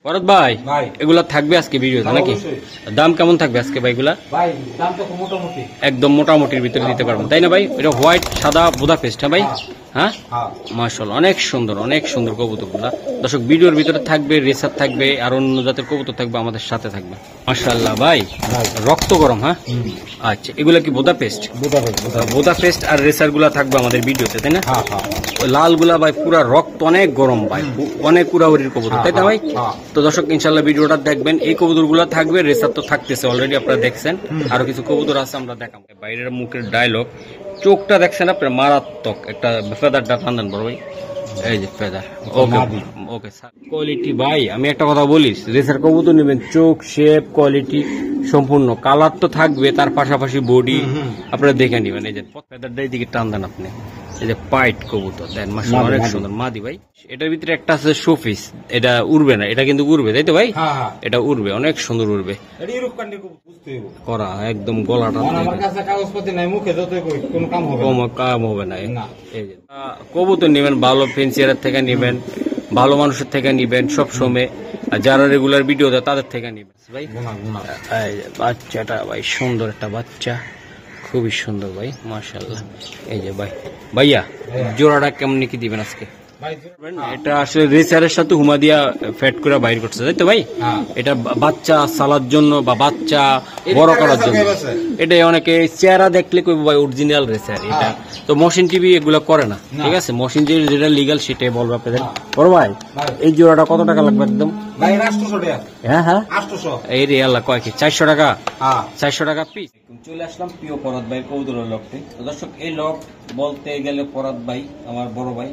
ফরদ ভাই এগুলা থাকবে আজকে ভিডিওতে নাকি? দাম কেমন থাকবে আজকে ভাই এগুলা? ভাই দাম তো মোটামুটি একদম মোটামুটির ভিতরে দিতে পারবেন তাই না ভাই? এটা হোয়াইট সাদা বুদাপেস্ট হ্যাঁ ভাই? হ্যাঁ মাশাআল্লাহ অনেক সুন্দর কবুতরগুলা। দর্শক ভিডিওর ভিতরে থাকবে, রেসার থাকবে, আর অন্য জাতের কবুতর থাকবে, আমাদের সাথে থাকবে। মাশাআল্লাহ ভাই রক্ত গরম। হ্যাঁ আচ্ছা এগুলা কি বুদাপেস্ট? বুদাপেস্ট আর রেসার গুলা থাকবে আমাদের ভিডিওতে তাই না? ওই লাল গুলা ভাই পুরা রক্ত অনেক গরম ভাই, অনেক উড়াউড়ির কবুতর তাই না ভাই? তো দর্শক ইনশাল্লাহ ভিডিওটা দেখবেন। এই কবুতর গুলা থাকবে, রেসার তো থাকতেছে অলরেডি আপনারা দেখছেন, আরো কিছু কবুতর আছে আমরা দেখাবো। বাইরের মুখের ডায়লগ, চোখটা দেখছেন আপনার মারাত্মক। একটা ফেদারটা টান বড় ভাই, এই যে ফেদার। ওকে ওকে কোয়ালিটি ভাই আমি একটা কথা বলিস, রেসার কবুতর নেবেন চোখ শেপ কোয়ালিটি সম্পূর্ণ, কালার তো থাকবে, তার পাশাপাশি বডি আপনারা দেখে নেবেন। এই যে ফেদারটা দিকে টান দেন আপনি, এই যে পাইট কবুতর দেন মাশাআল্লাহ অনেক সুন্দর মাদি ভাই। এটার ভিতরে একটা আছে শোপিস, এটা উড়বে না, এটা কিন্তু উড়বে তাই তো ভাই? এটা উড়বে, অনেক সুন্দর উড়বে করা, একদম গলাটা আমার কাছে কাগজপত্র নাই, মুখে যতই কই কোনো কাম হবে না। এই যে কবুতর নেবেন ভালো ফেন্সিয়ারের থেকে নেবেন, ভালো মানুষের থেকে নিবেন সব সময়, আর যারা রেগুলার ভিডিও দেয় তাদের থেকে নিবেন ভাই। বাচ্চাটা ভাই সুন্দর একটা বাচ্চা, খুবই সুন্দর ভাই মাশাআল্লাহ। এই যে ভাই ভাইয়া জোড়াটা কেমন কি দিবেন আজকে? এটা আসলে রেসারের সাথে হুমা দিয়া ফ্যাট করে বাইর করছে তাই তো ভাই? এটা বাচ্চা সালার জন্য বা বাচ্চা বড় করার জন্য। এটা অনেকে চেহারা দেখলে কইব ভাই অরিজিনাল রেসার এটা, তো মশিন টিভি এগুলো করে না, ঠিক আছে? মশিন যেটা লিগাল সেটাই বলবো আপনাদের। বড় ভাই এই জোড়াটা কত টাকা লাগবে একদম? হ্যাঁ এই রে আল্লাহ কয় কি 400 টাকা? 400 টাকা পিস। চলে আসলাম প্রিয় ফরদ ভাই কবুতরের লকটে। তো দর্শক এই লক বলতে গেলে ফরদ ভাই আমার বড় ভাই,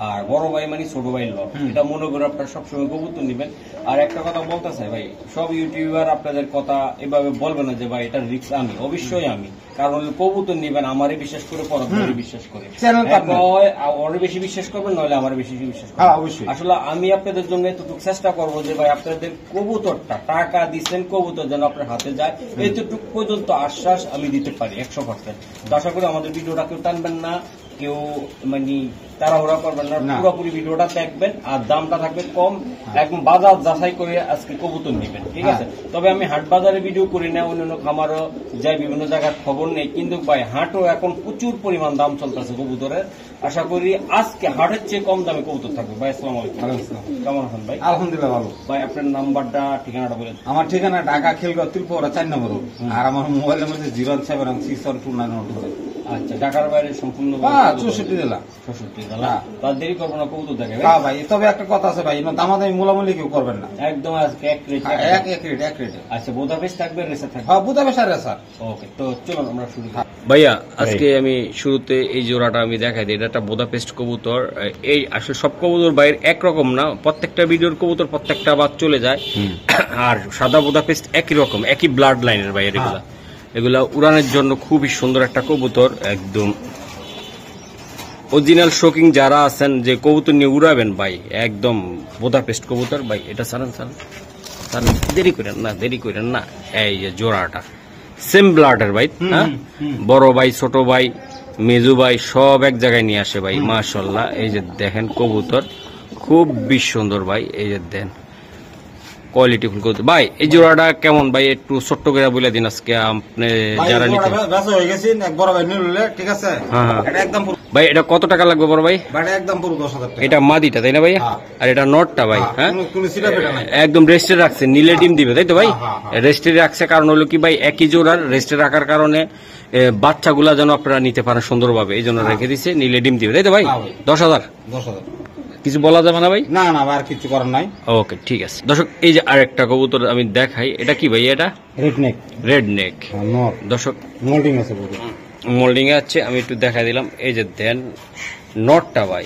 আর বড় ভাই মানে ছোট ভাই লক, এটা মনে করে আপনারা সবসময় কবুতর নিবেন। আর একটা কথা বলতে চাই ভাই, সব ইউটিউবার আপনাদের কথা এভাবে বলবে না যে ভাই এটা রিস্ক। আমি অবশ্যই আমি, কারণ কবুতর নিবেন আমারই বিশ্বাস করে, ফরদ ভাই বিশ্বাস করে, ওরে বেশি বিশ্বাস করবেন নইলে আমার বেশি বিশ্বাস করবেন। আসলে আমি আপনাদের জন্য এতটুকু চেষ্টা করবো যে ভাই আপনাদের কবুতরটা টাকা দিচ্ছেন, কবুতর যেন আপনার হাতে যায়, এতটুকু পর্যন্ত আশ্বাস আমি দিতে পারি 100%। তো আশা করি আমাদের ভিডিওটা কেউ টানবেন না, কেউ মানে তাড়াহুড়া করবেন না, পুরোপুরি ভিডিওটা দেখবেন, আর দামটা থাকবে কম, একদম বাজার যাচাই করে আজকে কবুতর নেবেন, ঠিক আছে? তবে আমি হাট বাজারে ভিডিও করি না, অন্যান্য খামারও যাই, বিভিন্ন জায়গার খবর নেই, কিন্তু ভাই হাটও এখন প্রচুর পরিমাণ দাম চলতেছে কবুতরের। আশা করি আজকে হাটের চেয়ে কম দামে কবুতর থাকবে। ভাই আসসালামু আলাইকুম। কেমন আছেন ভাই? আলহামদুলিল্লাহ ভালো। ভাই আপনার নাম্বারটা ঠিকানাটা বলেন। আমার ঠিকানা ঢাকা খিলগাঁও ত্রিপুরা 4 নম্বর, আর আমার মোবাইলের মধ্যে 0766129। আচ্ছা ঢাকার বাইরে সম্পূর্ণ 64 জেলা। 64 জেলা, তার দেরি করবো না কবুতর দেখে ভাই। তবে একটা কথা আছে ভাই, দামাদামি মোলামুলি কেউ করবেন না, একদম আজকে এক রেট। আচ্ছা বুদাপেস্ট থাকবে, রেসার থাকবে? হ্যাঁ বুদাপেস্ট আর রেসার। ওকে তো চলুন আমরা শুরু করি। ভাইয়া আজকে আমি শুরুতে এই জোড়াটা আমি দেখাই দিই, এটা একটা বুদাপেস্ট কবুতর। এই আসলে সব কবুতর বাইরে একরকম না, প্রত্যেকটা ভিডিওর কবুতর প্রত্যেকটা বাদ চলে যায়, আর সাদা বুদাপেস্ট একই রকম, একই ব্লাড লাইনের বাইরে। এগুলা উড়ানের জন্য খুবই সুন্দর একটা কবুতর, একদম অরিজিনাল শোকিং যারা আছেন যে কবুতর নিয়ে উড়াবেন ভাই, একদম বুদাপেস্ট কবুতর ভাই। এটা সারান দেরি করেন না। এই যে জোড়াটা সেম ব্লাডের ভাই, হ্যাঁ বড় ভাই ছোট ভাই মেজু ভাই সব এক জায়গায় নিয়ে আসে ভাই মাশাআল্লাহ। এই যে দেখেন কবুতর খুবই সুন্দর ভাই, এই যে দেন কোয়ালিটি ফুল কবুতর ভাই। এই জোড়াটা কেমন ভাই একটু ছোট্ট করে বলে দিন আজকে আপনি যারা নিতে ঠিক আছে। ভাই এটা কত টাকা লাগবে বড় ভাই? একদম পুরো 10,000 টাকা। এটা মাদিটা তাই না ভাই? আর এটা নটটা ভাই? হ্যাঁ একদম রেস্টে রাখছে, নীলে ডিম দিবে তাই তো ভাই? রেস্টে রাখছে কারণ হলো কি ভাই একই জোড়ার রেস্টে রাখার কারণে বাচ্চাগুলা যেন আপনারা নিতে পারেন সুন্দরভাবে, এই জন্য রেখে দিচ্ছে, নীলে ডিম দিবে তাই তো ভাই? 10,000 কিছু বলা যাবে না ভাই? না আর কিছু করার নাই। ওকে ঠিক আছে। দর্শক এই যে আরেকটা কবুতর আমি দেখাই, এটা কি ভাই? এটা রেড নেক দর্শক, মোল্ডিং আছে, মোল্ডিং এ আছে, আমি একটু দেখা দিলাম। এই যে দেন নটটা ভাই,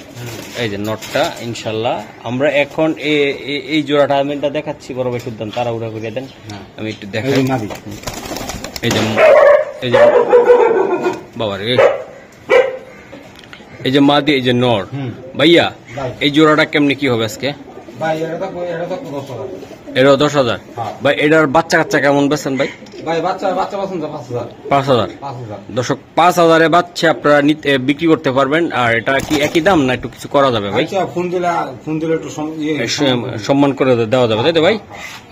এই যে নটটা ইনশাল্লাহ আমরা এখন এই জোড়াটা আমি দেখাচ্ছি বড় ভাই, শুদ্ধ তাড়াহুড়া করে দেন, আমি একটু দেখাই। এই যে বাবা রে, এই যে মাদি, এই যে নর ভাইয়া, এই জোড়াটা কেমনি কি হবে আজকে? এটাও 10,000 ভাই। এটার বাচ্চা কাচ্চা কেমন বেছেন ভাই? ভাই বাচ্চা পছন্দ 5000 5,000 দর্শক 5,000-এ বাচ্চা আপনারা বিক্রি করতে পারবেন। আর এটা কি একই দাম না একটু কিছু করা যাবে ভাই? আচ্ছা ফোন দিলে একটু সম্মান করে দেওয়া যাবে তাই তো ভাই?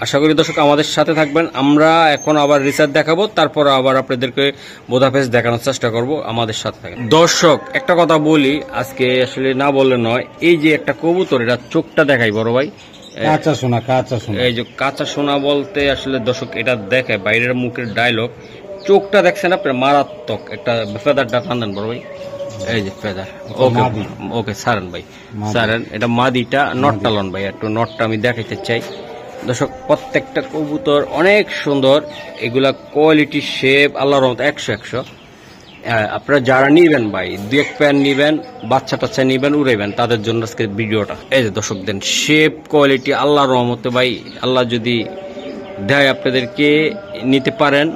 আশা করি দর্শক আমাদের সাথে থাকবেন। আমরা এখন আবার রিসার্চ দেখাবো, তারপর আবার আপনাদেরকে বোদাপেস দেখানোর চেষ্টা করব। আমাদের সাথে থাকেন। দর্শক একটা কথা বলি, আজকে আসলে না বললে নয়, এই যে একটা কবুতর, এটা চোখটা দেখাই বড় ভাই। কাঁচা সোনা এই যে কাঁচা সোনা বলতে আসলে দর্শক এটা দেখে বাইরের মুখের ডায়লগ, চোখটা দেখছেন আপনার মারাত্মক। একটা ফেদারটা টান বড় ভাই, এই যে ফেদার। ওকে ওকে সারেন ভাই, সারেন। এটা মাদিটা, নটটা লন ভাই, একটু নটটা আমি দেখাইতে চাই। দর্শক প্রত্যেকটা কবুতর অনেক সুন্দর, এগুলা কোয়ালিটি শেপ আল্লাহর রহমতে 100 আপনারা যারা নিবেন ভাই, 2-1 প্যান নিবেন, বাচ্চা টাচ্চা নিবেন, উড়াইবেন, তাদের জন্য আজকে ভিডিওটা। এই যে দর্শক দেন শেপ কোয়ালিটি আল্লাহর রহমতে ভাই, আল্লাহ যদি দেয় আপনাদেরকে নিতে পারেন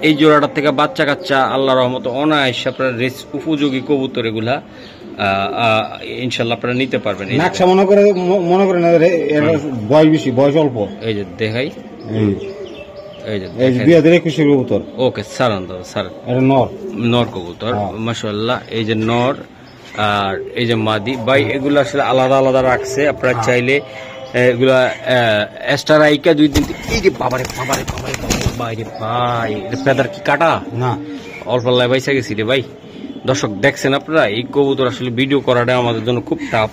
এই জোড়াটা থেকে বাচ্চা কাচ্চা আল্লাহর রহমতে অনায়াসে আপনার উপযোগী কবুতর এগুলা ইনশাল্লাহ আপনারা নিতে পারবেন। নাকশা মনে করে না বয়স বেশি, বয়স অল্প। এই যে দেখাই, এই যে 2021 কবুতর। ওকে সারান দাদা সারান। এটা নর কবুতর মাশাআল্লাহ। এই যে নর আর এই যে মাদি ভাই, এগুলো আসলে আলাদা আলাদা রাখছে। আপনারা চাইলে এগুলা এক্সট্রা রাইকা 2 দিন। এই যে বাবারে বাবারে বাবারে বাইরে ভাই, ফেদার কি কাটা না, অল্প লাই বাইসা গেছি রে ভাই। দর্শক দেখছেন আপনারা, এই কবুতর আসলে ভিডিও করাটা আমাদের জন্য খুব টাফ,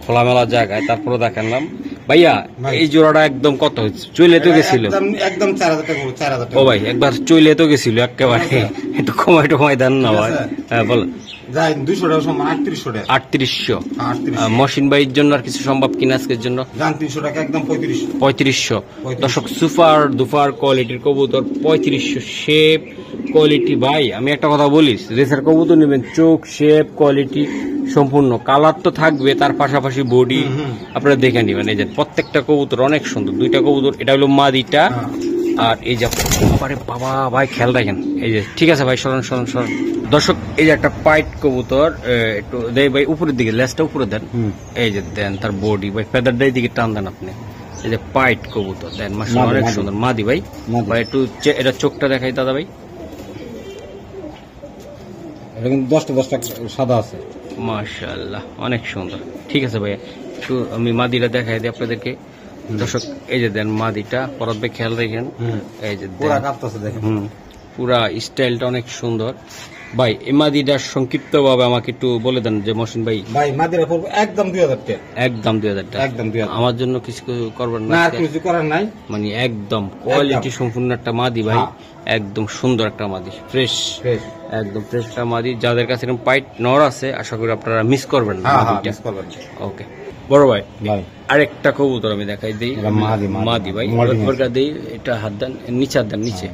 খোলামেলা জায়গায়। তারপরে দেখালাম ভাইয়া এই জোড়াটা একদম কত হচ্ছে? চলে তো গেছিল একদম 4000 টাকা। 4000 ও ভাই একবার চলে তো গেছিল একেবারে, একটু কমাই দেন না ভাই। হ্যাঁ বলেন। 200 টাকা সমান 3800 টাকা। 3800 মহসিন ভাইয়ের জন্য আর কিছু সম্ভব কিনা আজকের জন্য? 300 টাকা একদম 3500। দর্শক সুপার দুপার কোয়ালিটির কবুতর 3500 শেপ কোয়ালিটি ভাই। আমি একটা কথা বলিস, রেসার কবুতর নেবেন, চোখ শেপ কোয়ালিটি সম্পূর্ণ, কালার তো থাকবে, তার পাশাপাশি বডি আপনারা দেখে নেবেন। এই যে প্রত্যেকটা কবুতর অনেক সুন্দর। 2টা কবুতর, এটা হলো মাদিটা আর এই যে বাবা ভাই খেয়াল রাখেন। এই যে ঠিক আছে ভাই, সরণ। দর্শক এই যে একটা পাইট কবুতর, একটু দেয় ভাই উপরের দিকে, লেজটা উপরে দেন। এই যে দেন তার বডি ভাই, ফেদারটা দিকে টান দেন আপনি। এই যে পাইট কবুতর দেন মাশাআল্লাহ অনেক সুন্দর। মাদি ভাই, ভাই একটু এটা চোখটা দেখাই দাদা ভাই। এটা কিন্তু 10টা সাদা আছে মাশাআল্লাহ অনেক সুন্দর। ঠিক আছে ভাই, একটু আমি মাদিটা দেখাই দিই আপনাদেরকে। দর্শক এই যে দেন মাদিটা, পরত ভাই খেয়াল রাখেন। এই যে পুরা কাঁপতাছে দেখেন, পুরা স্টাইলটা অনেক সুন্দর ভাই। এই মাদিটা সংক্ষিপ্ত ভাবে আমাকে একটু বলে দেন যে মহসিন ভাই। ভাই মাদিরা পড়বে একদম 2000 টাকা। একদম 2000 টাকা। একদম 2000। আমার জন্য কিছু করবেন না? না কিছু করার নাই, মানে একদম কোয়ালিটি সম্পূর্ণ একটা মাদি ভাই, একদম সুন্দর একটা মাদি, ফ্রেশ একদম ফ্রেশ একটা মাদি। যাদের কাছে এরকম পাইট নর আছে আশা করি আপনারা মিস করবেন না। ওকে বড় ভাই, আরেকটা কবুতর আমি দেখাই দিই। মাদি ভাই দিই, এটা হাত দেন নিচে, হাত দেন নিচে,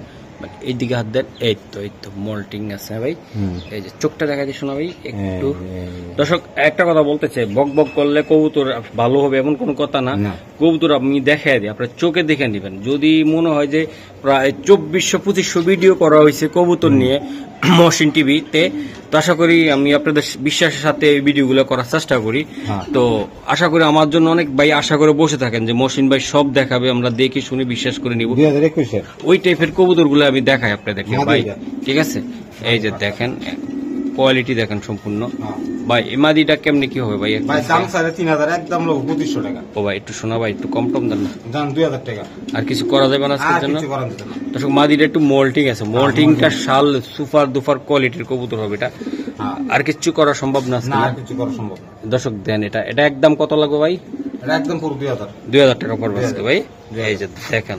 এইদিকে হাত দেন। এই তো মল্টিং আছে ভাই। এই যে চোখটা দেখা দিয়ে শোনা ভাই একটু। দর্শক একটা কথা বলতে চাই, বক করলে কবুতর ভালো হবে এমন কোনো কথা না। কবুতর আমি দেখাই দিই, আপনার চোখে দেখে নেবেন। যদি মনে হয় যে প্রায় 2400-2500 ভিডিও করা হয়েছে কবুতর নিয়ে মহসিন টিভিতে, তো আশা করি আমি আপনাদের বিশ্বাসের সাথে এই ভিডিওগুলো করার চেষ্টা করি। তো আশা করি আমার জন্য অনেক ভাই আশা করে বসে থাকেন যে মহসিন ভাই সব দেখাবে, আমরা দেখে শুনে বিশ্বাস করে নিব। 2021 ওই টাইপের কবুতর গুলো আমি দেখাই আপনাদেরকে ভাই, ঠিক আছে? এই যে দেখেন কোয়ালিটি দেখেন সম্পূর্ণ ভাই। এই মাদিটা কেমনি কি হবে ভাই? দাম 3500, একদম 2500 টাকা। ও ভাই একটু শোনা ভাই, একটু কম দেন না। দাম 2000 টাকা। আর কিছু করা যাবে না আজকের জন্য? দর্শক মাদিটা একটু মোল্টিং আছে, মোল্টিংটা শাল সুপার দুপার কোয়ালিটির কবুতর হবে এটা। আর কিছু করা সম্ভব না? কিছু করা সম্ভব না। দর্শক দেন এটা একদম কত লাগবে ভাই? এটা একদম পুরো 2000 টাকা পড়বে আজকে ভাই। এই যে দেখেন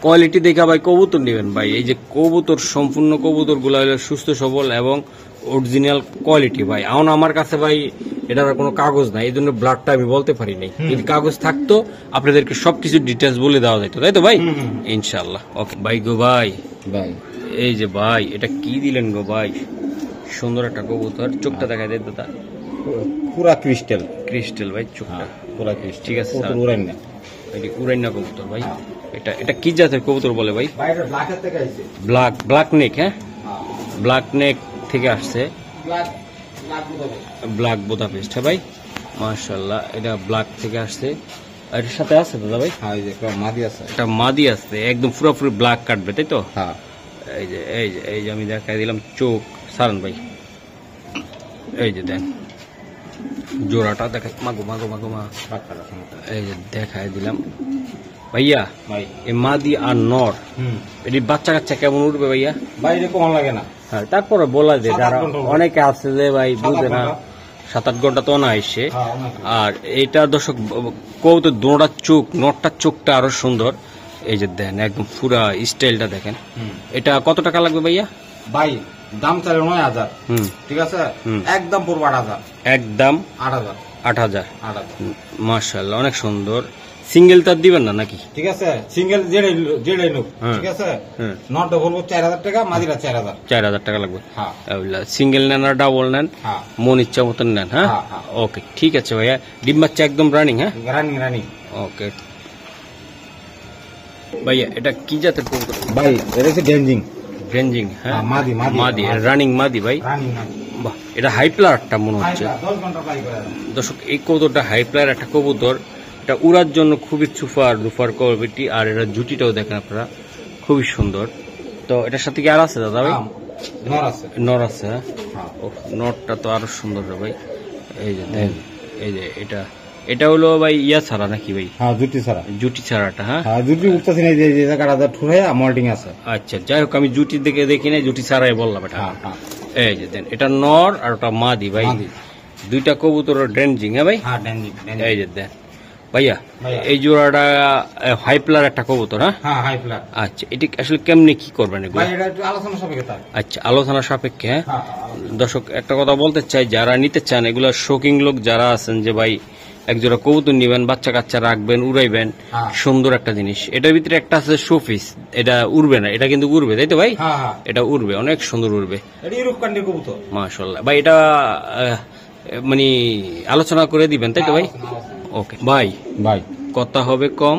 কোয়ালিটি দেখা ভাই কবুতর নেবেন ভাই। এই যে কবুতর সম্পূর্ণ কবুতর গুলা হলো সুস্থ সবল এবং অরিজিনাল কোয়ালিটি ভাই। এখন আমার কাছে ভাই এটার কোনো কাগজ নাই, এই জন্য ব্লাডটা আমি বলতে পারি নাই। যদি কাগজ থাকতো আপনাদেরকে সবকিছু ডিটেলস বলে দেওয়া যেত, তাই তো ভাই? ইনশাল্লাহ। ওকে ভাই গো ভাই, এই যে ভাই এটা কি দিলেন গো ভাই, সুন্দর একটা কবুতর। চোখটা দেখা দেয় দাদা, পুরা ক্রিস্টাল ভাই চোখটা পুরা ক্রিস্টাল। ঠিক আছে, উড়াইনা কবুতর ভাই। এটা কি জাতের কবুতর বলে ভাই? ব্ল্যাক নেক। হ্যাঁ ব্ল্যাক নেক থেকে আসছে, ব্ল্যাক বুদাপেস্ট। হ্যাঁ ভাই মাশাআল্লাহ, এটা ব্ল্যাক থেকে আসছে। এটার সাথে আছে দাদা ভাই? মাদি আছে, এটা মাদি আছে, একদম পুরোপুরি ব্ল্যাক কাটবে তাই তো? এই যে আমি দেখাই দিলাম চোখ সারান ভাই, এই যে দেন জোড়াটা দেখা, মাগো মাগো মাগো মা, এই যে দেখাই দিলাম ভাইয়া। ভাই এই মাদি আর নর এটি বাচ্চা কাচ্চা কেমন উঠবে ভাইয়া? ভাই এটা কম লাগে না। হ্যাঁ, তারপরে বলা যায়, 7-8 যারা ঘন্টা হবে। অনেকে আছে যে ভাই 7-8 বুঝে না, ঘন্টা। 7-8 ঘন্টা তো না এসে। হ্যাঁ, অনেক। আর এটা দর্শক কবুতর দোনোটার চোখ, নটটার চোখটা আরো সুন্দর, এই যে দেন একদম পুরা স্টাইলটা দেখেন। এটা কত টাকা লাগবে ভাইয়া? ভাই দাম চাইলে 9,000, হুম, ঠিক আছে, হুম। একদম পড়বো 8,000, একদম 8,000, 8,000। 8,000, মাশাআল্লাহ, অনেক সুন্দর। সিঙ্গেল তার দিবেন না নাকি? ঠিক আছে। সিঙ্গেল যেটাই লোক, হ্যাঁ। ঠিক আছে। হ্যাঁ। নটটা বলবো 4,000 টাকা, মাদিরা 4,000। 4,000 টাকা লাগবে। হ্যাঁ, সিঙ্গেল নেন আর ডাবল নেন, হ্যাঁ, মন ইচ্ছা মতন নেন। হ্যাঁ, হ্যাঁ, হ্যাঁ। ওকে, ঠিক আছে ভাইয়া। ডিম বাচ্চা একদম রানিং। হ্যাঁ, রানিং রানিং। ওকে ভাইয়া, এটা কি জাতের কবুতর? ভাই এটা হচ্ছে ডেঞ্জিং রেঞ্জিং। হ্যাঁ, হ্যাঁ, মাদি, মাদি, মাদি, মাদি। রানিং মাদি ভাই। রানিং। বাহ, এটা হাই প্লারটা মনে হচ্ছে। 10 ঘন্টা ফ্লাই করে দাও। দর্শক, এই কবুতরটা হাই প্লার একটা কবুতর, এটা উড়ার জন্য খুবই সুপার দুপার কোয়ালিটি। আর এটা জুটিটাও দেখেন আপনারা, খুবই সুন্দর। তো এটার সাথে কি আর আছে দাদা ভাই? হ্যাঁ, নর আছে। নর আছে। হ্যাঁ, হ্যাঁ। ও, নরটা তো আরো সুন্দর রে ভাই। এই যে দেন, এই যে এটা হলো ভাই ইয়া ছাড়া নাকি ভাই? হ্যাঁ, জুটি ছাড়া। জুটি ছাড়াটা। হ্যাঁ, হ্যাঁ, জুটি উঠতেছি না, যে জায়গাটা ঠুরাইয়া মল্টিং আছে। আচ্ছা, যাই হোক, আমি জুটি দেখে দেখি না, জুটি ছাড়াই বললাম এটা। হ্যাঁ, হ্যাঁ, এই যে দেন, এটা নর আর ওটা মাদি ভাই। মাদি। দুইটা কবুতর ড্রেঞ্জিং। হ্যাঁ ভাই, হ্যাঁ, ডেঞ্জিং। এই যে দেন ভাইয়া, ভাইয়া। এই জোড়াটা হাই প্লার একটা কবুতর। হ্যাঁ, হ্যাঁ, হাই ফ্ল্যাট। আচ্ছা, এটি আসলে কেমনে কি করবেন এগুলো? ভাই এটা একটু আলোচনা সাপেক্ষে তার। আচ্ছা, আলোচনা সাপেক্ষে। হ্যাঁ, হ্যাঁ, দর্শক একটা কথা বলতে চাই, যারা নিতে চান, এগুলা শৌখিন লোক যারা আছেন, যে ভাই একজোড়া কবুতর নিবেন, বাচ্চা কাচ্চা রাখবেন, উড়াইবেন, হ্যাঁ। সুন্দর একটা জিনিস। এটার ভিতরে একটা আছে শোপিস, এটা উড়বে না, এটা কিন্তু উড়বে, তাই তো ভাই? হ্যাঁ, হ্যাঁ। এটা উড়বে, অনেক সুন্দর উড়বে। এটা ইউরোপ কান্ট্রি কবুতর। মাশাআল্লাহ ভাই, এটা মানে আলোচনা করে দিবেন, তাই তো ভাই? ওকে ভাই, ভাই কথা হবে কম,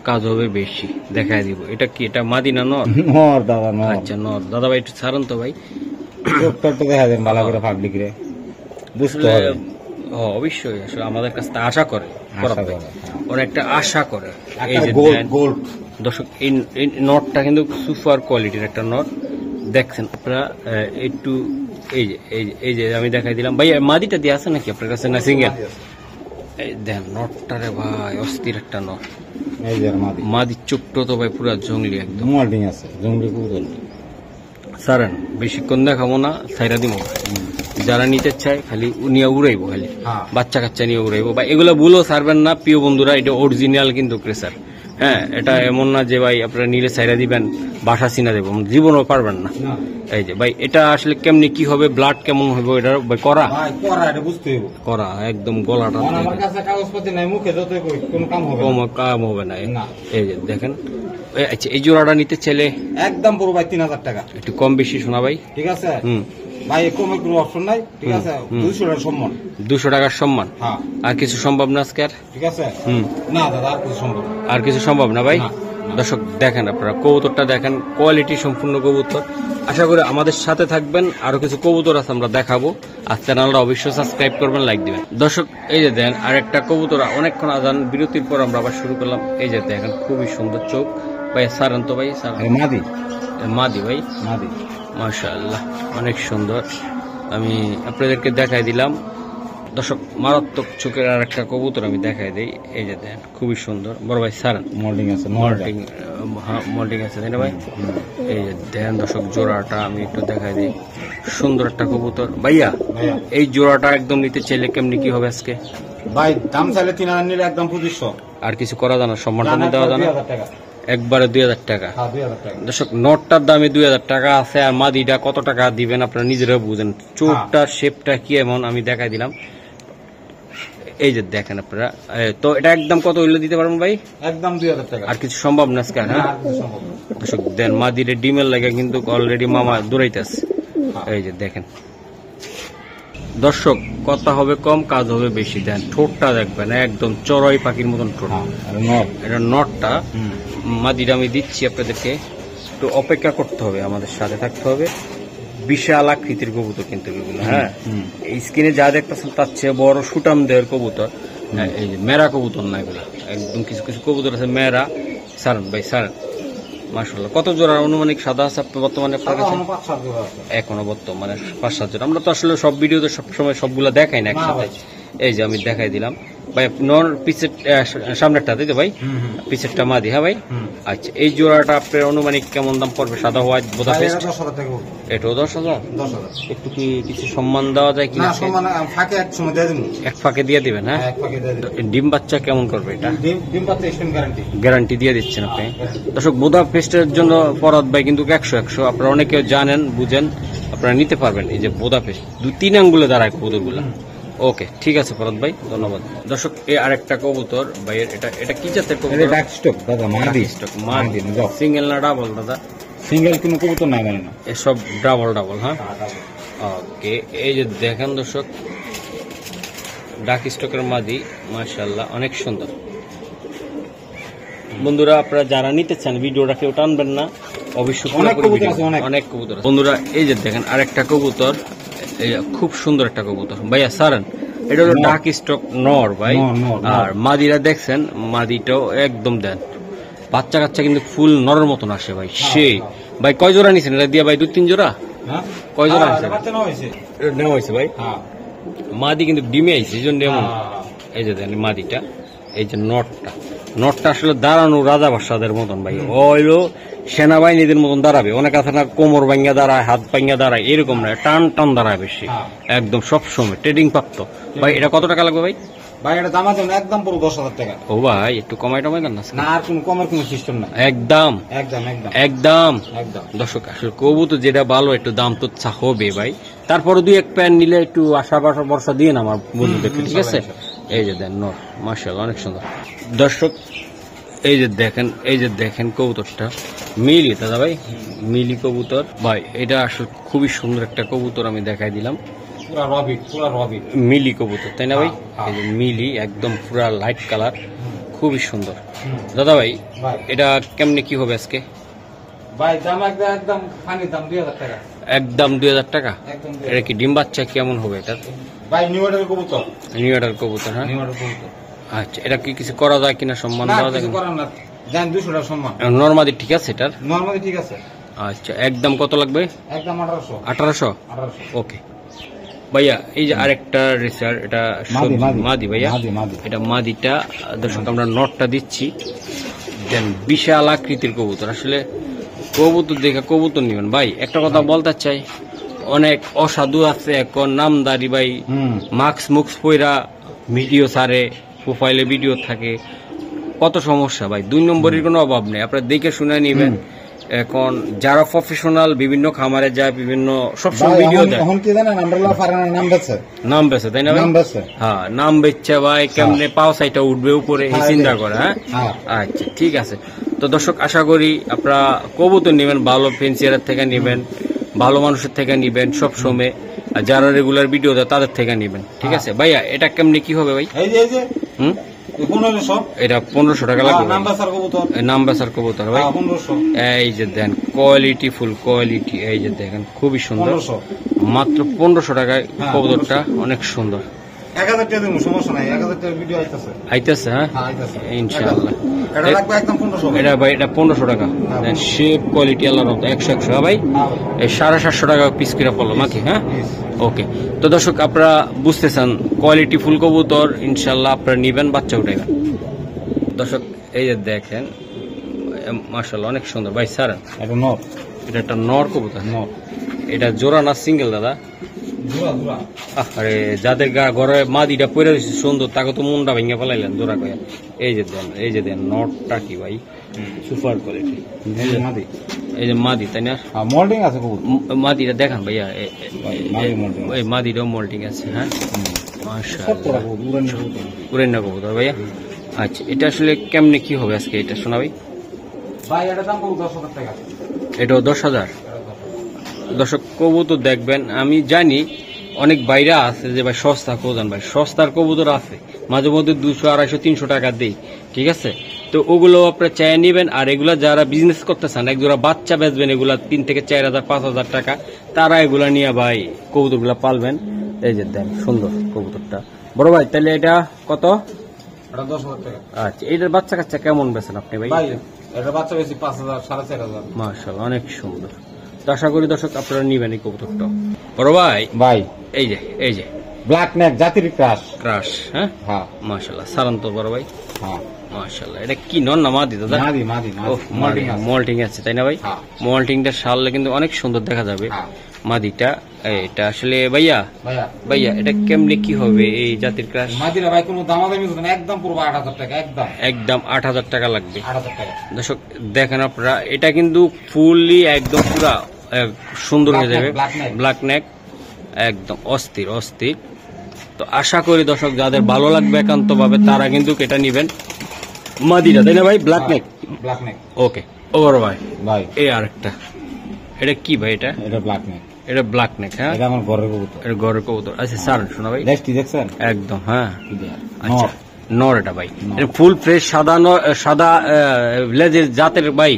কাজ হবে বেশি, দেখাই দিব। এটা কি, এটা মাদি না নর? নর দাদা, নর। আচ্ছা, নর। দাদা ভাই একটু ছাড়ুন তো ভাই। চোখটা একটু দেখা দেন ভালো করে, পাবলিক রে বুঝতে হবে। অবশ্যই, আসলে আমাদের কাছ থেকে আশা করে, আশা ভাই। করে, হ্যাঁ। অনেকটা আশা করে। এই একটা যে গোল্ড দেন, গোল্ড। দর্শক, এই নটটা কিন্তু সুপার কোয়ালিটির একটা নট, দেখছেন আপনারা। একটু এই যে আমি দেখাই দিলাম ভাই। মাদিটা দিয়ে আছে নাকি আপনার কাছে, না সিঙ্গেল? এই দেন নটটা রে ভাই, অস্থির একটা নট। এই যে মাদি। মাদির চোখটা তো ভাই পুরা জঙ্গলি একদম। মল্টিং আছে, জঙ্গলি কবুতর। সারেন, বেশিক্ষণ দেখাবো না, ছাইরা দিব। যারা নিতে চায় খালি নিয়ে উড়াইবো, খালি হ্যাঁ। বাচ্চা কাচ্চা নিয়ে উড়াইবো ভাই। এগুলো ভুলও ছাড়বেন না প্রিয় বন্ধুরা, এটা অরিজিনাল কিন্তু ক্রেসার। হ্যাঁ, এটা এমন না যে ভাই আপনারা নিলে ছাইরা দিবেন, বাসা চিনা দেবো, জীবনও পারবেন না। না এই যে ভাই, এটা আসলে কেমনি কি হবে, ব্লাড কেমন হবে, এটা ভাই করা ভাই, করা এটা বুঝতে হইব। করা একদম গলাটা এখন আমার কাছে কাগজপত্র নাই, মুখে যতই কই কোনো কাম হবে কম না। কাম হবে না। না। এই যে দেখেন, আচ্ছা, এই জোড়াটা নিতে চাইলে একদম পুরো ভাই 3,000 টাকা, একটু কম বেশি শোনা ভাই। ঠিক আছে। হুম, ভাই কমে কোনো অপশন নাই, ঠিক আছে। 200 টাকা সম্মান। 200 টাকার সম্মান। হ্যাঁ, আর কিছু সম্ভব না আজকে আর? ঠিক আছে। হুম, না দাদা, আর কিছু সম্ভব না। আর কিছু সম্ভব না ভাই। না, না। দর্শক দেখেন, আপনারা কবুতরটা দেখেন, কোয়ালিটি সম্পূর্ণ কবুতর। আশা করি আমাদের সাথে থাকবেন, আরো কিছু কবুতর আছে আমরা দেখাবো। আর চ্যানেলটা অবশ্যই সাবস্ক্রাইব করবেন, লাইক দিবেন। দর্শক এই যে দেখেন, আরেকটা কবুতর, অনেকক্ষণ আজান বিরতির পর আমরা আবার শুরু করলাম। এই যে দেখেন, খুবই সুন্দর চোখ ভাই। সারান তো ভাই, সারান। এই মাদি, মাদি ভাই, মাদি। মাশাআল্লাহ, অনেক সুন্দর। আমি আপনাদেরকে দেখাই দিলাম। দর্শক, মারাত্মক চোখের আর একটা কবুতর আমি দেখাই দিই। এই যে দেখেন, খুবই সুন্দর। বড় ভাই সারান। মল্টিং আছে, মল্টিং, মল্টিং আছে তাই না ভাই? এই যে দেখেন দর্শক, জোড়াটা আমি একটু দেখাই দিই। সুন্দর একটা কবুতর ভাইয়া। ভাইয়া। এই জোড়াটা একদম নিতে চাইলে কেমনি কি হবে আজকে? ভাই দাম চাইলে 3,000, নিলে একদম 2500। আর কিছু করা জানা, সম্মান দেওয়া জানা? 2,000 টাকা। একবারে 2,000 টাকা। হ্যাঁ, 2,000 টাকা। দর্শক, নটটার দামে 2,000 টাকা আছে, আর মাদিটা কত টাকা দিবেন আপনারা নিজেরা বুঝেন। চোখটার শেপটা কি এমন আমি দেখাই দিলাম। এই যে দেখেন আপনারা। তো এটা একদম কত হইলে দিতে পারবেন ভাই? একদম 2,000 টাকা। আর কিছু সম্ভব না আজকে? না, হ্যাঁ, আর কিছু সম্ভব না। দর্শক দেন, মাদিরে ডিমের লাগে কিন্তু অলরেডি মামা দৌড়াইতেছে। এই যে দেখেন দর্শক, কথা হবে কম, কাজ হবে বেশি। দেন ঠোঁটটা দেখবেন, একদম চড়াই পাখির মতন ঠোঁট। হ্যাঁ, আর নর। এটা নটটা। হুম। মাদিটা আমি দিচ্ছি আপনাদেরকে, একটু অপেক্ষা করতে হবে, আমাদের সাথে থাকতে হবে। বিশাল আকৃতির কবুতর কিন্তু এগুলো। হ্যাঁ, এই স্ক্রিনে যা দেখতেছেন তার চেয়ে বড় সুটাম দেহের কবুতর। হ্যাঁ, এই যে মেরা কবুতর না এগুলো, একদম কিছু কিছু কবুতর আছে মেরা। সারান ভাই, সারান। মাশাআল্লাহ। কত জোড়া আনুমানিক সাদা আছে আপনার বর্তমানে আপনার কাছে? এখনো 5-7 জোড়া আছে। এখনো বর্তমানে 5-7 জোড়া। আমরা তো আসলে সব ভিডিওতে সবসময় সবগুলা দেখাই না একসাথে। এই যে আমি দেখাই দিলাম ভাই, নর পিছের সামনেরটা তাই তো ভাই? পিছেরটা মাদি, হ্যাঁ ভাই। আচ্ছা, এই জোড়াটা আপনার আনুমানিক কেমন দাম পড়বে? সাদা হোয়াইট বোদা পেস্ট, 10,000 টাকা পড়বে। এটাও 10,000। 10,000 একটু কি কিছু সম্মান দেওয়া যায় কি না, না? সমান ফাঁকে এক সময় দিয়ে দিন। এক ফাঁকে দিয়ে দিবেন, হ্যাঁ। এক ফাঁকে দিয়ে দিন। ডিম বাচ্চা কেমন করবে এটা? ডিম পাচ্ছে স্টেম গ্যারান্টি। গ্যারান্টি দিয়ে দিচ্ছেন আপনি। দর্শক, বোদা পেস্টের জন্য পরাত ভাই কিন্তু 100 আপনারা অনেকে জানেন বুঝেন, আপনারা নিতে পারবেন। এই যে বোদা পেস্ট 2-3 আঙ্গুলে দাঁড়ায় কবুতরগুলো। ওকে, ঠিক আছে পরাত ভাই, ধন্যবাদ। দর্শক, এই আরেকটা কবুতর ভাইয়ের, এটা কি জাতের কবুতর? এটা ডাক স্টক দাদা, মাদি স্টক, মাদি যাও। সিঙ্গেল না ডাবল দাদা? সিঙ্গেল কোনো কবুতর নাই মানে না। এসব ডাবল, হ্যাঁ। ওকে, এই যে দেখেন দর্শক, ডাক স্টকের মাদি, মাশাআল্লাহ অনেক সুন্দর। বন্ধুরা, আপনারা যারা নিতে চান ভিডিওটা কেউ টানবেন না, অবশ্যই অনেক পুরোপুরি কবুতর ভিডিও- আছে, অনেক কবুতর আছে। বন্ধুরা, এই যে দেখেন আরেকটা কবুতর, এই যে খুব সুন্দর একটা কবুতর ভাইয়া সারেন। এটা হলো ডাক স্টক নর ভাই। নর। আর মাদিরা দেখছেন, মাদিটাও একদম দেন বাচ্চা কাচ্চা কিন্তু ফুল নরের মতন আসে ভাই, সেই ভাই। কয় জোড়া নিছেন এটা দিয়া ভাই? 2-3 জোড়া? হ্যাঁ, কয় জোড়া আছে? বাচ্চা নেওয়া হয়েছে। এটা নেওয়া হয়েছে ভাই। হ্যাঁ, মাদি কিন্তু ডিমে আইছে, এই জন্য এমন। এই যে দেখেন মাদিটা, এই যে নটটা আসলে দাঁড়ানো রাজা বাদশাদের মতন ভাই। হইলো সেনাবাহিনীদের মতন দাঁড়াবে, অনেক আছে না কোমর ভাঙ্গা দাঁড়ায়, হাত ভাঙ্গা দাঁড়ায়, এরকম না, টান দাঁড়ায় বেশি, একদম সবসময় ট্রেডিং প্রাপ্ত ভাই। এটা কত টাকা লাগবে ভাই? ভাই এটা দামা দেন একদম পুরো 10,000 টাকা। ও ভাই, একটু কমাই টমাই দেন না। না, আর কোনো কমের কোনো সিস্টেম না। একদম একদম একদম একদম। একদম। দর্শক, আসলে কবুতর যেটা ভালো, একটু দাম তো হবে ভাই। তারপরে 2-1 প্যান নিলে একটু আশা ভরসা দিয়ে না আমার বন্ধুদের, ঠিক আছে? এই যে দেন নর, মাশাআল্লাহ অনেক সুন্দর। দর্শক, এই যে দেখেন কবুতরটা মিলি দাদা ভাই, মিলি কবুতর ভাই। এটা আসলে খুবই সুন্দর একটা কবুতর, আমি দেখাই দিলাম। পুরা রবি মিলি কবুতর, তাই না ভাই? হ্যাঁ। এই যে মিলি, একদম পুরা লাইট কালার, খুবই সুন্দর। দাদা ভাই, ভাই। এটা কেমনে কি হবে আজকে? ভাই দাম একদম ফানি দাম 2,000 টাকা। একদম 2,000 টাকা। একদম এটা কি ডিম বাচ্চা কেমন হবে এটা? ভাই নিউ অর্ডার কবুতর। নিউ অর্ডার কবুতর, হ্যাঁ। নিউ অর্ডার কবুতর। আচ্ছা, এটা কি কিছু করা যায় কিনা, সম্মান না, দেওয়া যায় কিছু কিনা? করার না। দেন 200 টাকা সম্মান। নর্মাদি ঠিক আছে এটার? নরমালি ঠিক আছে। আচ্ছা, একদম কত লাগবে? একদম 1800। 1800। 1800। ওকে ভাইয়া, এই যে আরেকটা রেসার, এটা মাদি ভাইয়া। মাদি। এটা মাদিটা দর্শক, আমরা নটটা দিচ্ছি। দেন বিশাল আকৃতির কবুতর, আসলে কবুতর দেখে কবুতর নিবেন ভাই। একটা কথা বলতে চাই, অনেক অসাধু আছে এখন নামদারি ভাই, মাস্ক মুক্স পইরা ভিডিও ছাড়ে, প্রোফাইলে ভিডিও থাকে, কত সমস্যা ভাই। 2 নম্বরের কোনো অভাব নেই, আপনারা দেখে শুনে নিবেন। এখন যারা প্রফেশনাল বিভিন্ন খামারে যায়, বিভিন্ন সবসময় ভিডিও দেয়, এখন কি জানেন, আমরা ফারানের নাম বেছে। নাম বেছে, তাই না ভাই? নাম বেছে। হ্যাঁ, নাম বেচছে ভাই, কেমনে পাও সাইটা উঠবে উপরে, এই চিন্তা করে। হ্যাঁ, হ্যাঁ। আচ্ছা ঠিক আছে। তো দর্শক, আশা করি আপনারা কবুতর নেবেন, ভালো ফেন্সিয়ারের থেকে নেবেন, ভালো মানুষের থেকে নেবেন সব সময়, আর যারা রেগুলার ভিডিও দেয় তাদের থেকে নেবেন, ঠিক আছে ভাইয়া? এটা কেমনে কি হবে ভাই? এই যে হুম, 1500। এটা 1500 টাকা লাগবে ভাই। নাম বেচার কবুতর। এই নাম বেচার কবুতর ভাই। 1500। এই যে দেন কোয়ালিটি, ফুল কোয়ালিটি, এই যে দেখেন খুবই সুন্দর। 1500। মাত্র 1500 টাকায় হ্যাঁ, কবুতরটা অনেক সুন্দর। 1000 টাকা দিমু, সমস্যা নাই। 1000 টাকার ভিডিও আইতাছে। আইতেছে, হ্যাঁ হ্যাঁ, আইতাছে। ইনশাআল্লাহ। এটা লাগবে একদম 1500। এটা ভাই, এটা 1500 টাকা। হ্যাঁ, শেপ কোয়ালিটি আল্লাহর রহমতে 100 হ্যাঁ ভাই। এই 750 টাকা পিস করে পড়লো নাকি? হ্যাঁ, ওকে। তো দর্শক, আপনারা বুঝতেছেন, কোয়ালিটি ফুল কবুতর ইনশাআল্লাহ আপনারা নিবেন, বাচ্চা উঠাইবেন। দর্শক, এই যে দেখেন, মাশাআল্লাহ অনেক সুন্দর ভাই। স্যার, এটা নর। এটা একটা নর কবুতর। নর। এটা জোড়া না সিঙ্গেল দাদা? জোড়া। আরে, যাদের ঘরে মাদিটা পরে রয়েছে সুন্দর, তাকে তো মনটা ভেঙে ফেলাইলেন জোড়া কয়া। এই যে দেন নটটা কি ভাই, সুপার কোয়ালিটি। মাদি। এই যে মাদি, তাই না? মোল্ডিং আছে কবুতর। মাদিটা দেখান ভাইয়া, মাদি molding এই মাদিটাও মোল্টিং আছে, হ্যাঁ মাশাআল্লাহ। করা কবুতর, উড়ান কবুতর। পুরানা কবুতর ভাইয়া। আচ্ছা, এটা আসলে কেমনে কি হবে আজকে, এটা শোনা ভাই? ভাই এটা দাম কত? 10,000 টাকা। এটাও 10,000। দর্শক, কবুতর দেখবেন, আমি জানি অনেক বাইরে আছে যে ভাই সস্তা খোঁজান, ভাই সস্তার কবুতর আছে, মাঝে মধ্যে 200, 250, 300 টাকা দেই, ঠিক আছে? তো ওগুলো আপনারা চাই নিবেন। আর এগুলা যারা বিজনেস করতে চান, একজোড়া বাচ্চা বেচবেন, এগুলা 3 থেকে 4,000, 5,000 টাকা, তারা এগুলা নিয়ে ভাই কবুতরগুলা পালবেন। এই যে দেন সুন্দর কবুতরটা বড় ভাই, তাহলে এটা কত? এটা 10,000 টাকা। আচ্ছা, এটার বাচ্চা কাচ্চা কেমন বেছেন আপনি ভাই? ভাই এটা বাচ্চা বেশি 5,000 4,500। মাশাআল্লাহ অনেক সুন্দর। তো আশা করি দর্শক আপনারা নিবেন এই কবুতরটা। বড় ভাই ভাই এই যে ব্ল্যাক নেক জাতির ক্রাশ। ক্রাশ, হ্যাঁ হ্যাঁ মাশাআল্লাহ। সারান্ত বড় ভাই হ্যাঁ মাশাআল্লাহ। এটা কি নন না মাদি দাদা? মাদি মাদি ওহ, মল্টিং আছে তাই না ভাই? হ্যাঁ। মল্টিংটা সারলে কিন্তু অনেক সুন্দর দেখা যাবে হ্যাঁ। মাদিটা। এটা আসলে ভাইয়া ভাইয়া এটা কেমনে কি হবে এই জাতির ক্রাশ? মাদিরা ভাই কোনো দামাদামি করবে না, একদম পুরো 8,000 টাকা, একদম 8,000 টাকা লাগবে। 8,000 টাকা। দর্শক দেখেন আপনারা, এটা কিন্তু ফুললি একদম পুরা সুন্দর হয়ে যাবে। Black neck. ব্ল্যাক নেক একদম অস্থির অস্থির। তো আশা করি দর্শক যাদের ভালো লাগবে একান্ত ভাবে তারা কিন্তু এটা নিবেন মাদিরা, তাই না ভাই? Black neck, black neck. Okay. Over ভাই ভাই এই আরেকটা, এটা কি ভাই? এটা এটা ব্ল্যাক নেক, এটা ব্ল্যাক নেক, হ্যাঁ এটা আমার ঘরের কবুতর। এটা ঘরের কবুতর। আচ্ছা স্যার শোনা ভাই, নেক্সট দেখছেন? একদম হ্যাঁ। নর। আচ্ছা নর এটা ভাই, এটা ফুল ফ্রেশ সাদা সাদা লেজের জাতের ভাই।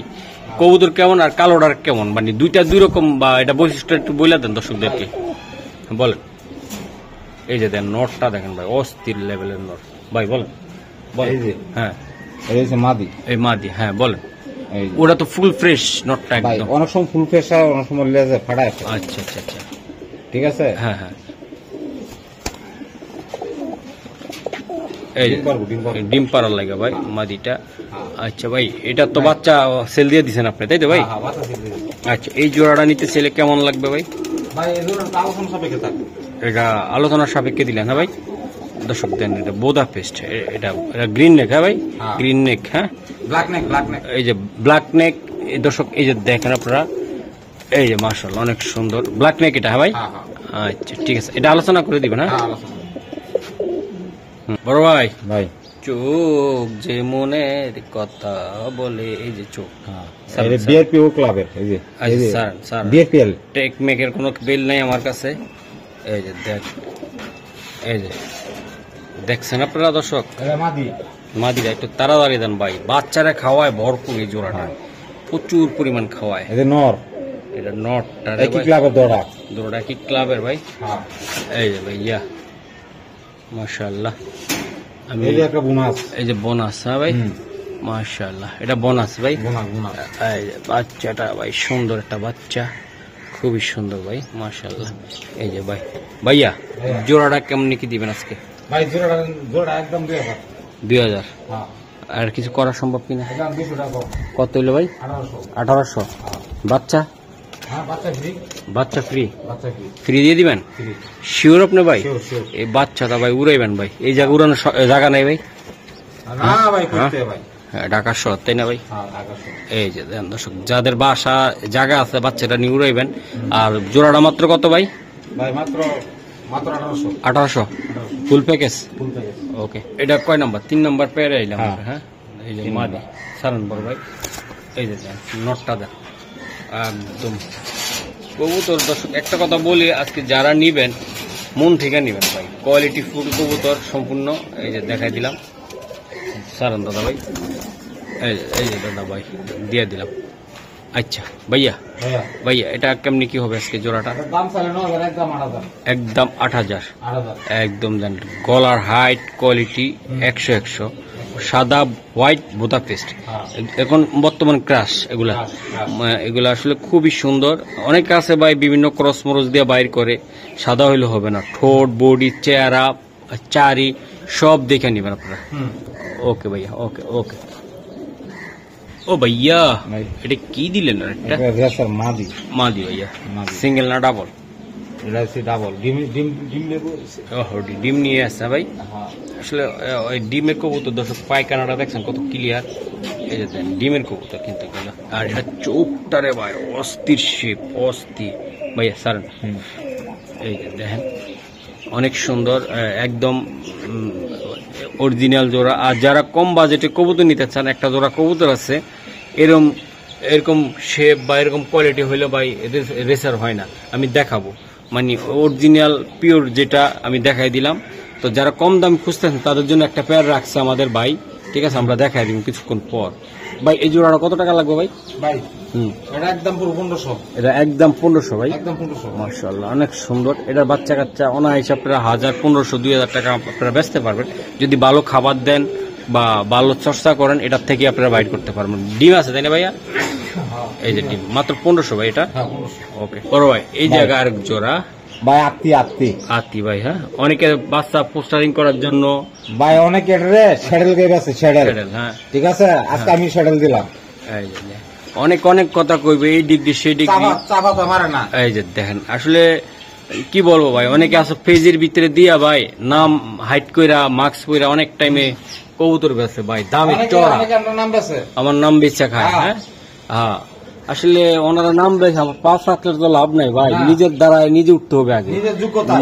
কবুতর কেমন আর কালোটার কেমন, মানে দুইটা দুই রকম, বা এটা বৈশিষ্ট্য একটু বলে দেন দর্শকদেরকে, বলেন। এই যে দেন নটটা দেখেন ভাই, অস্থির লেভেলের নট ভাই, বলেন বলেন। এই যে হ্যাঁ এটা হচ্ছে মাদি। এই মাদি, হ্যাঁ বলেন। এই যে। ওটা তো ফুল ফ্রেশ নটটা ভাই একদম। অনেক সময় ফুল ফ্রেশ হয়, অনেক সময় লেজে ফাটায়। আচ্ছা আচ্ছা আচ্ছা, ঠিক আছে। হ্যাঁ হ্যাঁ। এই যে ডিম পাড়ার লাগে ভাই মাদিটা। আচ্ছা ভাই এটা তো বাচ্চা সেল দিয়ে দিছেন আপনি, তাই তো ভাই? হ্যাঁ, বাচ্চা ছেলে দিবে। আচ্ছা এই জোড়াটা নিতে ছেলে কেমন লাগবে ভাই? ভাই এই ধরনের আলোচনা সাপেক্ষে থাকবে। এটা আলোচনার সাপেক্ষে দিলেন, হ্যাঁ ভাই? দর্শক দেন, এটা বোদা পেস্ট, এটা গ্রিন নেক, হ্যাঁ ভাই? হ্যাঁ। গ্রিন নেক, হ্যাঁ। ব্ল্যাক নেক, ব্ল্যাক নেক। এই যে ব্ল্যাক নেক, দর্শক এই যে দেখেন আপনারা, এই যে মাশাআল্লাহ অনেক সুন্দর ব্ল্যাক নেক এটা, হ্যাঁ ভাই? হ্যাঁ হ্যাঁ আচ্ছা ঠিক আছে, এটা আলোচনা করে দিবেন, হ্যাঁ? হ্যাঁ, আলোচনা। বড় ভাই ভাই চোখ যে মনের কথা বলে, এই যে চোখ। স্যার, এটা স্যার। বিআরপিও ক্লাবের, এই যে এই আচ্ছা যে স্যার স্যার, বিএপিএল। টেকমেকের কোনো বিল নাই আমার কাছে। এই যে দেখ, এই যে দেখছেন আপনারা দর্শক, এটা মাদি। মাদিরা একটু তাড়াতাড়ি দেন ভাই, বাচ্চারা খাওয়ায় ভরপুর এই জোড়াটা, প্রচুর পরিমাণ খাওয়ায়। এই যে নর, এটা নটটা একই ক্লাবের দড়া। দোড়া কি ক্লাবের ভাই? হ্যাঁ। এই যে ভাইয়া মাশাআল্লাহ। আমি এই যে একটা বোনাস। এই যে বোনাস, হ্যাঁ ভাই মাশাআল্লাহ, এটা বোনাস ভাই। বোনাস। এই যে বাচ্চাটা ভাই সুন্দর একটা বাচ্চা, খুবই সুন্দর ভাই মাশাআল্লাহ। এই যে ভাই ভাইয়া জোড়াটা কেমন কি দিবেন আজকে? ভাই জোড়া একদম 2000। 2000। হ্যাঁ, আর কিছু করা সম্ভব কিনা? একদম 200 টাকা। কত হইলো ভাই? 1800। 1800। বাচ্চা হ্যাঁ, বাচ্চা ফ্রি। বাচ্চা ফ্রি, বাচ্চা ফ্রি। ফ্রি দিয়ে দিবেন? ফ্রি। শিওর আপনি ভাই? Sure sure. এই বাচ্চাটা ভাই উড়াইবেন ভাই, এই জায়গা উড়ানোর জায়গা নাই ভাই? না ভাই, করতে ভাই। হ্যাঁ ঢাকা শহর, তাই না ভাই? হ্যাঁ, আকাশে। এই যে দেন দর্শক, যাদের বাসা জায়গা আছে বাচ্চাটা নিয়ে উড়াইবেন। আর জোড়াটা মাত্র কত ভাই? ভাই মাত্র 1800। 1800 ফুল প্যাকেজ। Full package. ওকে, এটা কয় নাম্বার? 3 নাম্বার পেয়ে আইলাম। হ্যাঁ। হ্যাঁ এই যে মাদি সারান বড় ভাই, এই যে দেন নটটা দেন একদম কবুতর। দর্শক একটা কথা বলি, আজকে যারা নিবেন মন থেকে নিবেন ভাই, কোয়ালিটি ফুল কবুতর সম্পূর্ণ। এই যে দেখাই দিলাম সারান দাদা ভাই, এই যে দাদা ভাই দিয়ে দিলাম। আচ্ছা ভাইয়া ভাইয়া ভাইয়া এটা কেমনি কি হবে আজকে জোড়াটা? এটার দাম চালে 9000, একদম 8000। একদম 8000। 8000। একদম দেন, গলার হাইট কোয়ালিটি 100 সাদা হোয়াইট বোদা পেস্ট। এখন বর্তমান ক্রাশ এগুলা, এগুলা আসলে খুবই সুন্দর। অনেকে আছে ভাই বিভিন্ন ক্রস মরস দিয়ে বাইর করে, সাদা হইলে হবে না, ঠোঁট বডি চেহারা চারি সব দেখে নিবেন আপনারা। ওকে ভাইয়া, ওকে ওকে। ও ভাইয়া ভাই। এটা কি দিলেন? একটা এটা রেসার মাদি। মাদি ভাইয়া, মাদি। সিঙ্গেল না ডাবল? এটা হচ্ছে ডাবল। ডিম লেবু। ওহ ডিম নিয়ে আসছে ভাই। হ্যাঁ। আসলে ওই ডিমের কবুতর দর্শক পায়খানাটা দেখছেন কত ক্লিয়ার। এই যে দেন ডিমের কবুতর কিন্তু এগুলো। আর এটা চোখটারে ভাই অস্থির শেপ, অস্থির ভাইয়া স্যার। এই যে দেখেন অনেক সুন্দর, একদম অরিজিনাল জোড়া। আর যারা কম বাজেটে কবুতর নিতে চান, একটা জোড়া কবুতর আছে এরকম শেপ বা এরকম কোয়ালিটি হইলে ভাই এদের রেসার হয় না। আমি দেখাবো, মানে অরিজিনাল পিওর যেটা আমি দেখাই দিলাম। তো যারা কম দাম খুঁজতেছেন তাদের জন্য একটা পেয়ার রাখছে আমাদের ভাই, ঠিক আছে? আমরা দেখাই দিব কিছুক্ষণ পর। ভাই এই জোড়াটা কত টাকা লাগবে ভাই? ভাই এটা একদম পুরো 1500। এটা একদম 1500 ভাই। একদম 1500। মাশাআল্লাহ অনেক সুন্দর। এটার বাচ্চা কাচ্চা অনায়াসে আপনারা 1000 1500 2000 টাকা আপনারা বেচতে পারবেন যদি ভালো খাবার দেন, বা ভালো চর্চা করেন, এটার থেকে আপনারা বাইট করতে পারবেন। ডিম আছে তাই না ভাইয়া? এই যে ডিম মাত্র 1500 ভাই এটা। ওকে বড় ভাই, এই জায়গা আরেক জোড়া ভাই আত্মি ভাই। হ্যাঁ, অনেকে বাচ্চা পোস্টারিং করার জন্য ভাই অনেকে শ্যাডেল গেম আছে, শ্যাডেল। হ্যাঁ ঠিক আছে, আজকে আমি শ্যাডেল দিলাম। এই যে অনেক অনেক কথা কইবে, এই ডিগ্রি সেই ডিগ্রি, চাপা তো মারে না। এই যে দেখেন, আসলে কি বলবো ভাই, অনেকে আছে পেজের ভিতরে দিয়া ভাই নাম হাইট কইরা মাস্ক কইরা অনেক টাইমে কবুতর বেছে ভাই, দামে চড়া। আমার নাম বেচা খায়। হ্যাঁ হ্যাঁ, আসলে ওনারা নাম বেছে আমার 5 রাখলে তো লাভ নাই ভাই, নিজের দ্বারা নিজে উঠতে হবে আগে,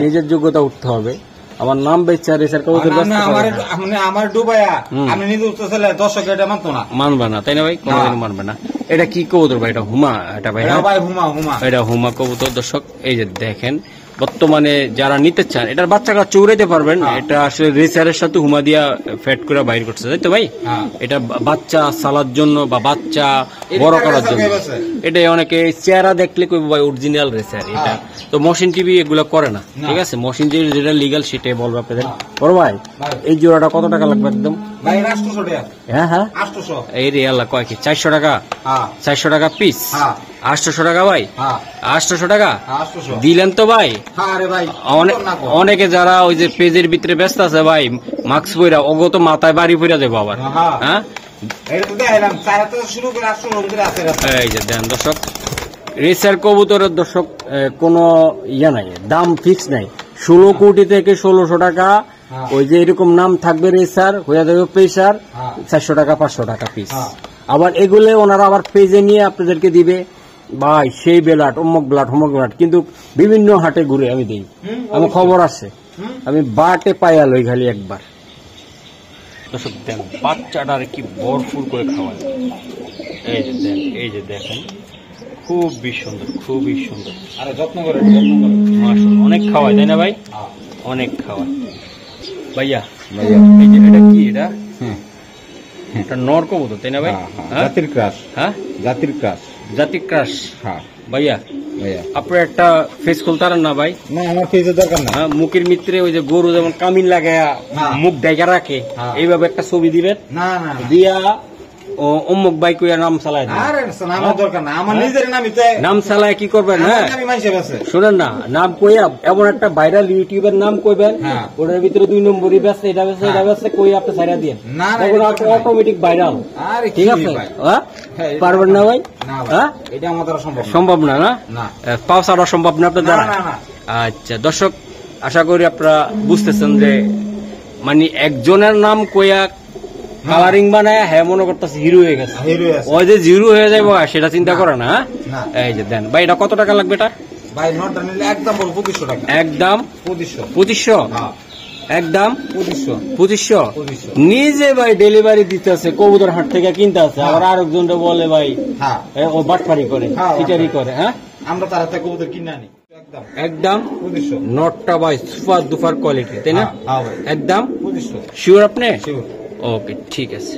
নিজের যোগ্যতা উঠতে হবে। আমার নাম বেচা রেসার কবুতর আমার ডুবাইয়া আমি নিজে উঠতে চাইলে দর্শক এটা মানতো না, মানবে না তাই না ভাই, কোনোদিন মানবে না। এটা কি কবুতর ভাই? এটা হুমা, এটা ভাই এটা হুমা কবুতর। দর্শক এই যে দেখেন, বর্তমানে যারা নিতে চান এটার বাচ্চাটা চৌড়াইতে পারবেন। এটা আসলে রেসারের সাথে হুমা দিয়া ফ্যাট করে বাইর করছে, তাই তো ভাই? এটা বাচ্চা সালার জন্য বা বাচ্চা বড় করার জন্য। এটা অনেকে চেহারা দেখলে কইবো ভাই অরিজিনাল রেসার এটা, তো মশিন টিভি এগুলো করে না। ঠিক আছে, মশিন যেটা লিগাল সেটাই বলবো আপনাদের। বড় ভাই, এই জোড়াটা কত টাকা লাগবে একদম? হ্যাঁ হ্যাঁ, এই রে আল্লাহ, কয় কি 400 টাকা? 400 টাকা পিস? 800 টাকা ভাই? 800 টাকা দিলেন তো ভাই। অনেকে যারা ওই যে পেজের ভিতরে ব্যস্ত আছে ভাই, মাস্ক পইরা অগত মাথায় বাড়ি পইরা দেবো আবার। হ্যাঁ, এই যে দেন দর্শক, রেসার কবুতরের দর্শক কোনো ইয়া নাই, দাম ফিক্স নাই। 16 কোটি থেকে 1600 টাকা, ওই যে এরকম নাম থাকবে রেসার হয়ে যাবে প্রেসার 400 টাকা 500 টাকা পিস। আবার এগুলো ওনারা আবার পেজে নিয়ে আপনাদেরকে দিবে ভাই সেই বেলাট অমুক ব্লাড হোমক ব্লাড, কিন্তু বিভিন্ন হাটে ঘুরে আমি দিই, আমার খবর আছে, আমি বাটে পাইয়াল ওই খালি একবার। দর্শক দেন বাচ্চাটার কি ভরপুর করে খাওয়ায়, এই যে দেন, এই যে দেখেন, খুবই সুন্দর, খুবই সুন্দর। আরে যত্ন করে মাশাআল্লাহ, অনেক খাওয়ায় তাই না ভাই? অনেক খাওয়ায় ভাইয়া। এই যে এটা কি? এটা নর কবুতর তাই না ভাই? জাতির ক্রাশ। হ্যাঁ, জাতির ক্রাশ, জাতির ক্রাশ। হ্যাঁ ভাইয়া, আপনার একটা ফেস খুলতারেন না ভাই? না, আমার ফেসের দরকার না। মুখের মিত্রে ওই যে গরু যেমন কামিন লাগায়া মুখ ডাইকা রাখে, এইভাবে একটা ছবি দিবেন, দিয়া অমুক ভাই কইয়া নাম চালায় নাম চালায় কি করবেন? হ্যাঁ শোনেন না, নাম কইয়া এমন একটা ভাইরাল ইউটিউবের নাম কইবেন, ওটার ভিতরে 2 নম্বরই বেছে, এটা বেছে, এটা বেছে, কই আপনি ছাইরা দিয়ে অটোমেটিক ভাইরাল। ঠিক আছে, পারবেন না ভাই? হ্যাঁ, এটা আমাদের সম্ভব না, না পাওয়া ছাড়া সম্ভব না আপনার দ্বারা। আচ্ছা দর্শক, আশা করি আপনারা বুঝতেছেন যে মানে একজনের নাম কইয়া কালারিং বানায় হ্যাঁ মনে করতেছে হিরো হয়ে গেছে, ওই যে জিরো হয়ে যাবো সেটা চিন্তা করে না। এই যে দেন ভাই, এটা কত টাকা লাগবে? এটা ভাই নটটা নিলে একদম 2500 টাকা। একদম 2500? একদম 2500? নিজে ভাই ডেলিভারি দিতে আছে, কবুতর হাট থেকে কিনতে আছে, আবার আরেকজনটা বলে ভাই ও বাটপারি করে, চিটারি করে। হ্যাঁ, আমরা তার হাতে কবুতর কিনে আনি একদম 2500। নটটা ভাই সুপার দুপার কোয়ালিটি তাই না? হ্যাঁ ভাই, একদম 2500। শিওর আপনি? শিওর। ওকে, ঠিক আছে।